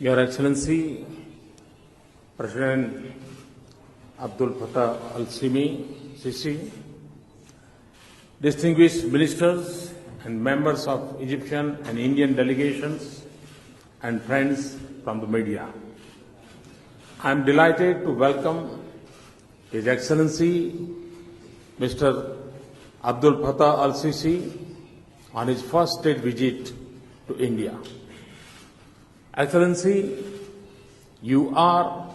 Your Excellency, President Abdul Fattah al-Sisi, distinguished ministers and members of Egyptian and Indian delegations and friends from the media. I am delighted to welcome His Excellency Mr. Abdul Fattah al-Sisi on his first state visit to India. Excellency, you are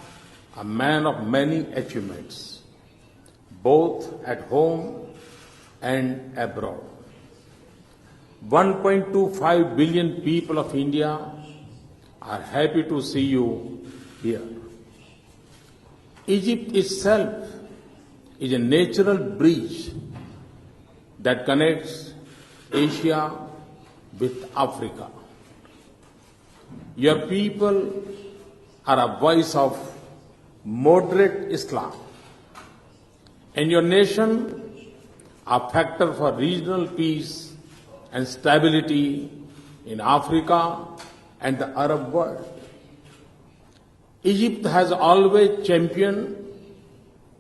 a man of many achievements, both at home and abroad. 1.25 billion people of India are happy to see you here. Egypt itself is a natural bridge that connects Asia with Africa. Your people are a voice of moderate Islam, and your nation a factor for regional peace and stability in Africa and the Arab world. Egypt has always championed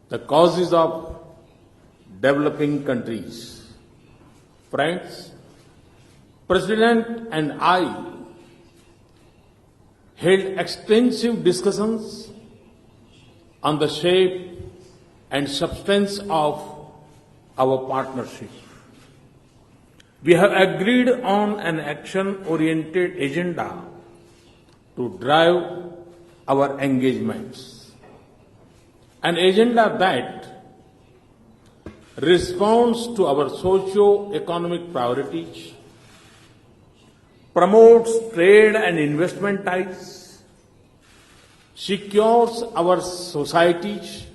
the causes of developing countries. Friends, President and I held extensive discussions on the shape and substance of our partnership. We have agreed on an action-oriented agenda to drive our engagements, an agenda that responds to our socio-economic priorities, promotes trade and investment ties, secures our societies,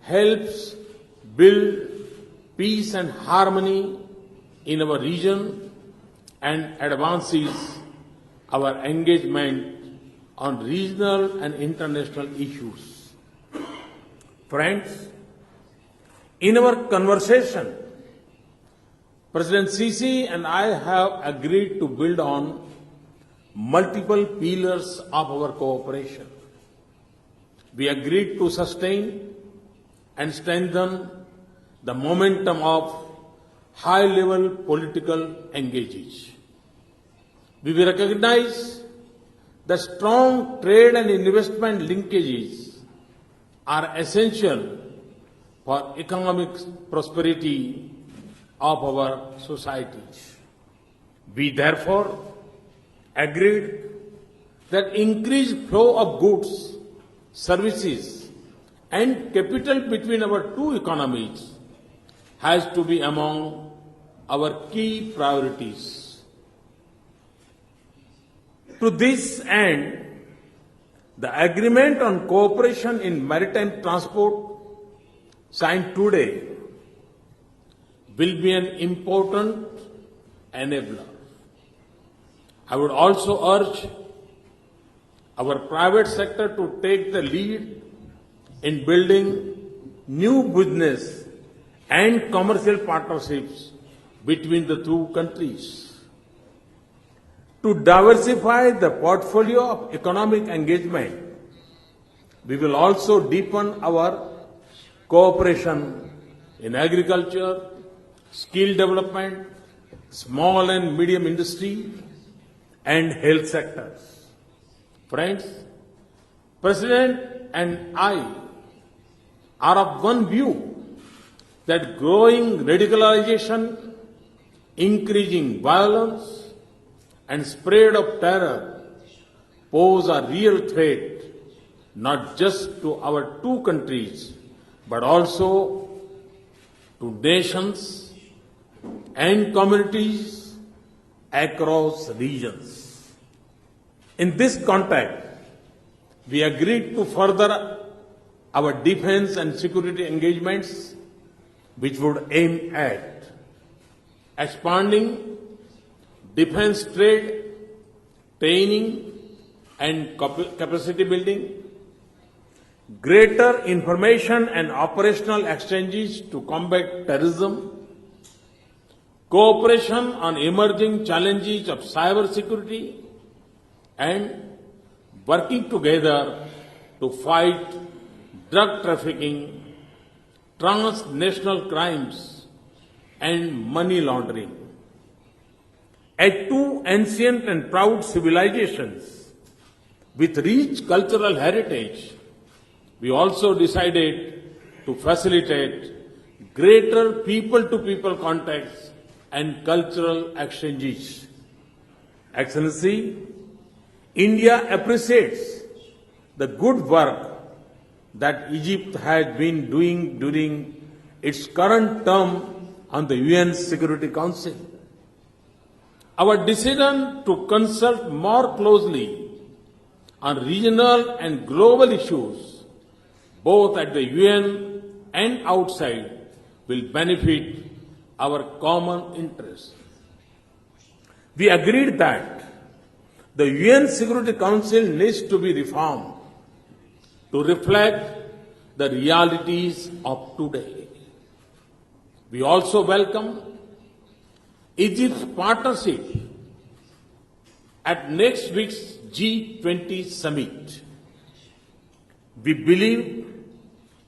helps build peace and harmony in our region, and advances our engagement on regional and international issues. Friends, in our conversation, President Sisi and I have agreed to build on multiple pillars of our cooperation. We agreed to sustain and strengthen the momentum of high-level political engagements. We will recognize that strong trade and investment linkages are essential for economic prosperity of our societies. We therefore agreed that increased flow of goods, services, and capital between our two economies has to be among our key priorities. To this end, the agreement on cooperation in maritime transport signed today will be an important enabler. I would also urge our private sector to take the lead in building new business and commercial partnerships between the two countries. To diversify the portfolio of economic engagement, we will also deepen our cooperation in agriculture, skill development, small and medium industry, and health sectors. Friends, President and I are of one view that growing radicalization, increasing violence, and spread of terror pose a real threat not just to our two countries but also to nations and communities across regions. In this context, we agreed to further our defense and security engagements, which would aim at expanding defense trade, training and capacity building, greater information and operational exchanges to combat terrorism, cooperation on emerging challenges of cybersecurity, and working together to fight drug trafficking, transnational crimes, and money laundering. As two ancient and proud civilizations with rich cultural heritage, we also decided to facilitate greater people-to-people contacts and cultural exchanges. Excellency, India appreciates the good work that Egypt has been doing during its current term on the UN Security Council. Our decision to consult more closely on regional and global issues, both at the UN and outside, will benefit our common interests. We agreed that the UN Security Council needs to be reformed to reflect the realities of today. We also welcome Egypt's partnership at next week's G20 summit. We believe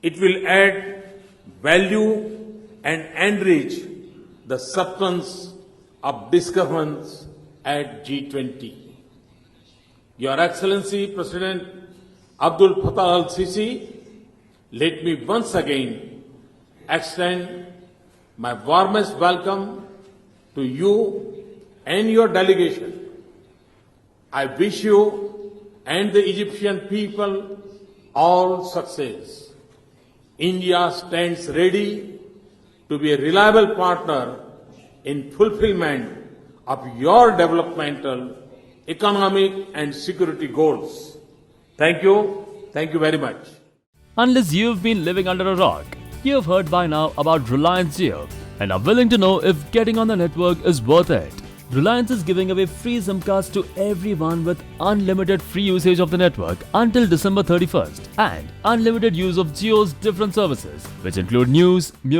it will add value and enrich the substance of discussions at G20. Your Excellency President Abdul Fattah al-Sisi, let me once again extend my warmest welcome to you and your delegation. I wish you and the Egyptian people all success. India stands ready to be a reliable partner in fulfillment of your developmental, economic and security goals. Thank you. Thank you very much. Unless you've been living under a rock, you've heard by now about Reliance Jio and are willing to know if getting on the network is worth it. Reliance is giving away free SIM cards to everyone with unlimited free usage of the network until December 31st and unlimited use of Jio's different services, which include news, music,